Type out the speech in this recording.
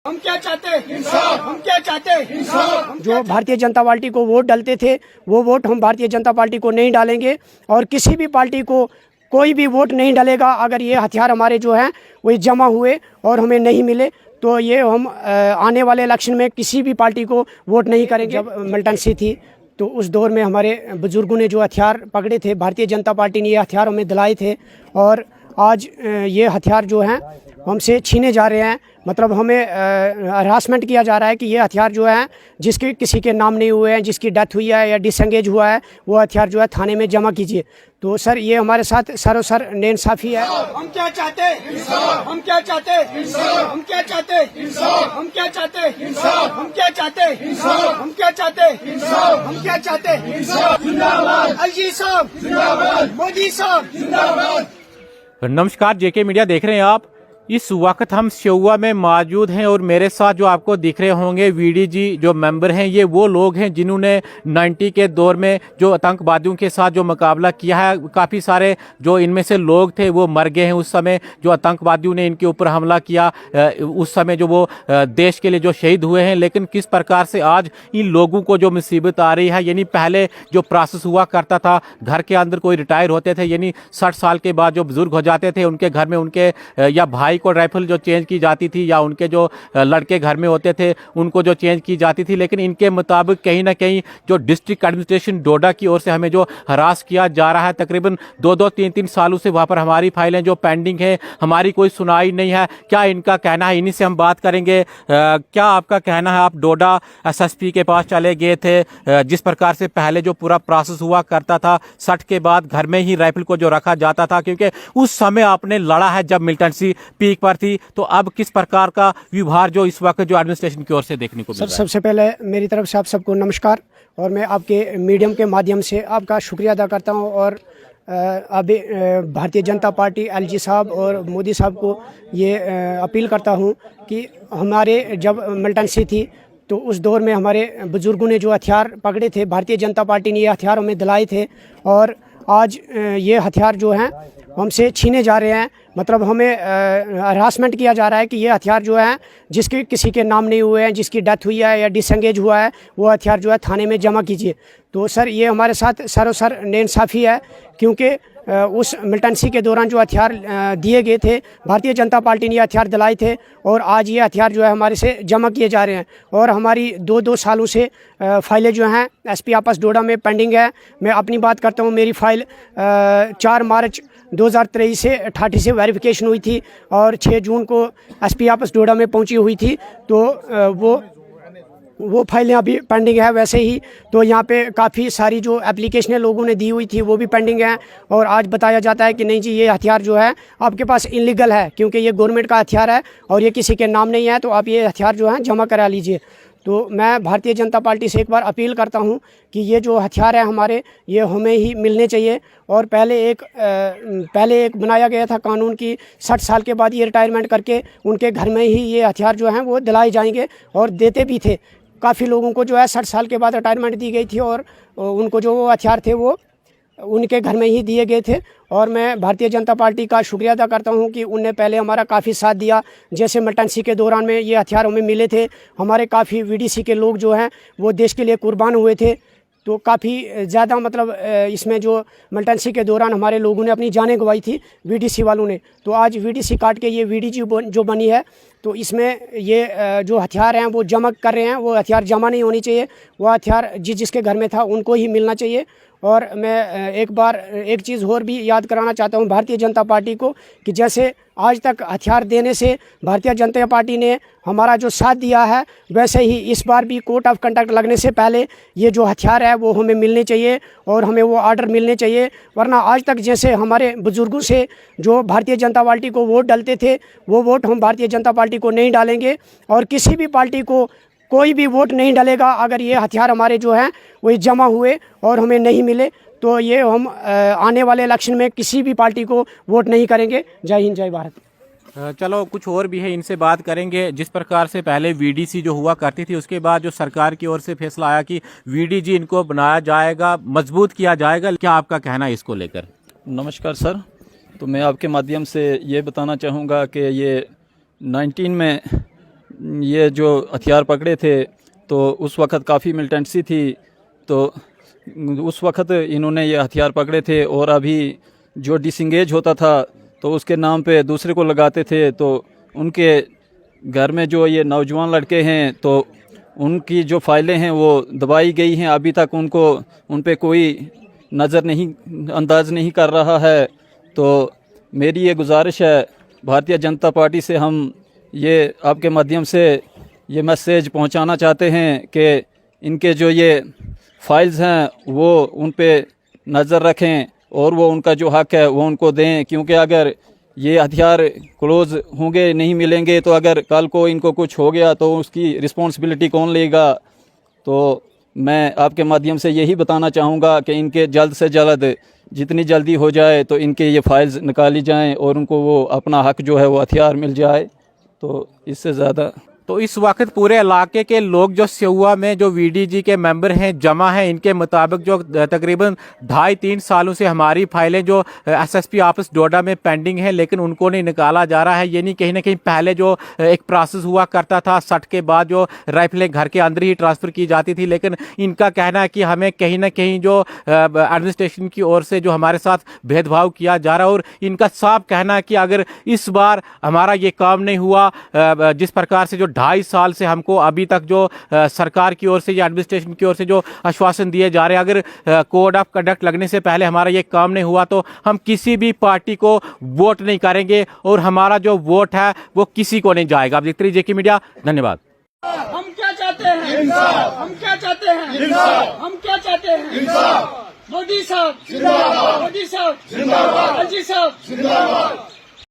हम क्या चाहते हैं इंसाफ, हम क्या चाहते हैं इंसाफ। जो भारतीय जनता पार्टी को वोट डालते थे वो वोट हम भारतीय जनता पार्टी को नहीं डालेंगे और किसी भी पार्टी को कोई भी वोट नहीं डालेगा अगर ये हथियार हमारे जो हैं वो जमा हुए और हमें नहीं मिले तो ये हम आने वाले इलेक्शन में किसी भी पार्टी को वोट नहीं करेंगे। जब मिलिटेंसी थी तो उस दौर में हमारे बुजुर्गों ने जो हथियार पकड़े थे भारतीय जनता पार्टी ने ये हथियार हमें दिलाए थे और आज ये हथियार जो हैं हमसे छीने जा रहे हैं। मतलब हमें हरासमेंट किया जा रहा है कि ये हथियार जो है जिसके किसी के नाम नहीं हुए हैं, जिसकी डेथ हुई है या डिसएंगेज हुआ है, वो हथियार जो है थाने में जमा कीजिए। तो सर ये हमारे साथ सरोसर नाइंसाफी है। हम क्या चाहते हैं इंसाफ, हम क्या चाहते हैं इंसाफ, हम क्या चाहते हैं इंसाफ, हम क्या चाहते हैं इंसाफ, हम क्या चाहते हैं इंसाफ, हम क्या चाहते हैं इंसाफ, हम क्या चाहते हैं इंसाफ। जिंदाबाद अलजी साहब, जिंदाबाद मोदी साहब, जिंदाबाद। नमस्कार, जेके मीडिया देख रहे हैं आप। इस वक्त हम सिउआ में मौजूद हैं और मेरे साथ जो आपको दिख रहे होंगे वीडीजी जो मेंबर हैं, ये वो लोग हैं जिन्होंने 90 के दौर में जो आतंकवादियों के साथ जो मुकाबला किया है। काफ़ी सारे जो इनमें से लोग थे वो मर गए हैं उस समय जो आतंकवादियों ने इनके ऊपर हमला किया, उस समय जो वो देश के लिए जो शहीद हुए हैं। लेकिन किस प्रकार से आज इन लोगों को जो मुसीबत आ रही है, यानी पहले जो प्रोसेस हुआ करता था, घर के अंदर कोई रिटायर होते थे, यानी 60 साल के बाद जो बुजुर्ग हो जाते थे उनके घर में उनके या भाई को राइफल जो चेंज की जाती थी या उनके जो लड़के घर में होते थे उनको जो चेंज की जाती थी। लेकिन इनके मुताबिक कहीं ना कहीं जो डिस्ट्रिक्ट एडमिनिस्ट्रेशन डोडा की ओर से हमें जो हरास किया जा रहा है, तकरीबन 2-3 सालों से वहाँ पर हमारी फाइलें जो पेंडिंग है, हमारी कोई सुनाई नहीं है। क्या इनका कहना है, इन्हीं से हम बात करेंगे। क्या आपका कहना है? आप डोडा एसएसपी के पास चले गए थे, जिस प्रकार से पहले जो पूरा प्रोसेस हुआ करता था 60 के बाद घर में ही राइफल को जो रखा जाता था, क्योंकि उस समय आपने लड़ा है जब मिलिटेंसी पीक पर थी, तो अब किस प्रकार का व्यवहार जो इस वक्त जो एडमिनिस्ट्रेशन की ओर से देखने को मिल रहा है? सबसे पहले मेरी तरफ से आप सबको नमस्कार और मैं आपके मीडियम के माध्यम से आपका शुक्रिया अदा करता हूं और अभी भारतीय जनता पार्टी एलजी साहब और मोदी साहब को ये अपील करता हूं कि हमारे जब मिलिटेंसी थी तो उस दौर में हमारे बुजुर्गों ने जो हथियार पकड़े थे भारतीय जनता पार्टी ने ये हथियार हमें दिलाए थे और आज ये हथियार जो हैं हमसे छीने जा रहे हैं। मतलब हमें हरासमेंट किया जा रहा है कि ये हथियार जो है जिसके किसी के नाम नहीं हुए हैं, जिसकी डेथ हुई है या डिसएंगेज हुआ है, वो हथियार जो है थाने में जमा कीजिए। तो सर ये हमारे साथ सरोसर नाइंसाफी है, क्योंकि उस मिलिटेंसी के दौरान जो हथियार दिए गए थे भारतीय जनता पार्टी ने हथियार दिलाए थे और आज ये हथियार जो है हमारे से जमा किए जा रहे हैं और हमारी 2 सालों से फाइलें जो हैं एसपी आपस डोडा में पेंडिंग है। मैं अपनी बात करता हूँ, मेरी फ़ाइल 4 मार्च 2023 से अठाठी से वेरिफिकेशन हुई थी और 6 जून को एसपी आपस डोडा में पहुंची हुई थी। तो वो फाइलें अभी पेंडिंग है। वैसे ही तो यहाँ पे काफ़ी सारी जो एप्लीकेशनें लोगों ने दी हुई थी वो भी पेंडिंग है और आज बताया जाता है कि नहीं जी ये हथियार जो है आपके पास इलीगल है, क्योंकि ये गवर्नमेंट का हथियार है और ये किसी के नाम नहीं है, तो आप ये हथियार जो है जमा करा लीजिए। तो मैं भारतीय जनता पार्टी से एक बार अपील करता हूं कि ये जो हथियार है हमारे ये हमें ही मिलने चाहिए। और पहले एक बनाया गया था कानून की 60 साल के बाद ये रिटायरमेंट करके उनके घर में ही ये हथियार जो हैं वो दिलाए जाएंगे और देते भी थे। काफ़ी लोगों को जो है 60 साल के बाद रिटायरमेंट दी गई थी और उनको जो वो हथियार थे वो उनके घर में ही दिए गए थे। और मैं भारतीय जनता पार्टी का शुक्रिया अदा करता हूं कि उनने पहले हमारा काफ़ी साथ दिया। जैसे मिलिटेंसी के दौरान में ये हथियार हमें मिले थे, हमारे काफ़ी वीडीसी के लोग जो हैं वो देश के लिए कुर्बान हुए थे। तो काफ़ी ज़्यादा मतलब इसमें जो मिलिटेंसी के दौरान हमारे लोगों ने अपनी जानें गंवाई थी वीडीसी वालों ने। तो आज वीडीसी काट के ये वीडीजी जो बनी है, तो इसमें ये जो हथियार हैं वो जमा कर रहे हैं। वो हथियार जमा नहीं होनी चाहिए, वो हथियार जिसके घर में था उनको ही मिलना चाहिए। और मैं एक चीज़ और भी याद कराना चाहता हूँ भारतीय जनता पार्टी को कि जैसे आज तक हथियार देने से भारतीय जनता पार्टी ने हमारा जो साथ दिया है, वैसे ही इस बार भी कोड ऑफ कंडक्ट लगने से पहले ये जो हथियार है वो हमें मिलने चाहिए और हमें वो ऑर्डर मिलने चाहिए। वरना आज तक जैसे हमारे बुजुर्गों से जो भारतीय जनता पार्टी को वोट डालते थे वो वोट हम भारतीय जनता पार्टी को नहीं डालेंगे और किसी भी पार्टी को कोई भी वोट नहीं डालेगा अगर ये हथियार हमारे जो हैं वो जमा हुए और हमें नहीं मिले, तो ये हम आने वाले इलेक्शन में किसी भी पार्टी को वोट नहीं करेंगे। जय हिंद, जय भारत। चलो कुछ और भी है, इनसे बात करेंगे। जिस प्रकार से पहले वीडीसी जो हुआ करती थी, उसके बाद जो सरकार की ओर से फैसला आया कि वीडीजी इनको बनाया जाएगा, मजबूत किया जाएगा, क्या आपका कहना है इसको लेकर? नमस्कार सर, तो मैं आपके माध्यम से ये बताना चाहूँगा कि ये 19 में ये जो हथियार पकड़े थे तो उस वक़्त काफ़ी मिलिटेंसी थी, तो उस वक़्त इन्होंने ये हथियार पकड़े थे। और अभी जो डिसंगेज होता था तो उसके नाम पे दूसरे को लगाते थे। तो उनके घर में जो ये नौजवान लड़के हैं तो उनकी जो फाइलें हैं वो दबाई गई हैं, अभी तक उन पे कोई नज़र नहीं अंदाज नहीं कर रहा है। तो मेरी ये गुजारिश है भारतीय जनता पार्टी से, हम ये आपके माध्यम से ये मैसेज पहुंचाना चाहते हैं कि इनके जो ये फाइल्स हैं वो उन पे नज़र रखें और वो उनका जो हक़ है वो उनको दें, क्योंकि अगर ये हथियार क्लोज़ होंगे नहीं मिलेंगे तो अगर कल को इनको कुछ हो गया तो उसकी रिस्पॉन्सिबिलिटी कौन लेगा। तो मैं आपके माध्यम से यही बताना चाहूँगा कि इनके जल्द से जल्द जितनी जल्दी हो जाए तो इनके ये फाइल्स निकाली जाएं और उनको वो अपना हक़ जो है वो हथियार मिल जाए। तो इससे ज़्यादा तो इस वक्त पूरे इलाके के लोग जो स्यौआ में जो वीडीजी के मेंबर हैं जमा हैं, इनके मुताबिक जो तकरीबन 2.5-3 सालों से हमारी फाइलें जो एसएसपी ऑफिस डोडा में पेंडिंग हैं लेकिन उनको नहीं निकाला जा रहा है। ये नहीं कहीं ना कहीं पहले जो एक प्रोसेस हुआ करता था 60 के बाद जो राइफलें घर के अंदर ही ट्रांसफ़र की जाती थी, लेकिन इनका कहना है कि हमें कहीं ना कहीं जो एडमिनिस्ट्रेशन की ओर से जो हमारे साथ भेदभाव किया जा रहा है। और इनका साफ कहना है कि अगर इस बार हमारा ये काम नहीं हुआ, जिस प्रकार से जो 2.5 साल से हमको अभी तक जो सरकार की ओर से या एडमिनिस्ट्रेशन की ओर से जो आश्वासन दिए जा रहे हैं, अगर कोड ऑफ कंडक्ट लगने से पहले हमारा ये काम नहीं हुआ तो हम किसी भी पार्टी को वोट नहीं करेंगे और हमारा जो वोट है वो किसी को नहीं जाएगा। आप देखते रहिए जेके मीडिया। धन्यवाद। हम क्या चाहते हैं? इंसाफ। हम क्या चाहते हैं? इंसाफ। हम क्या चाहते हैं? इंसाफ। मोदी साहब जिंदाबाद। मोदी साहब जिंदाबाद। एलजी साहब जिंदाबाद।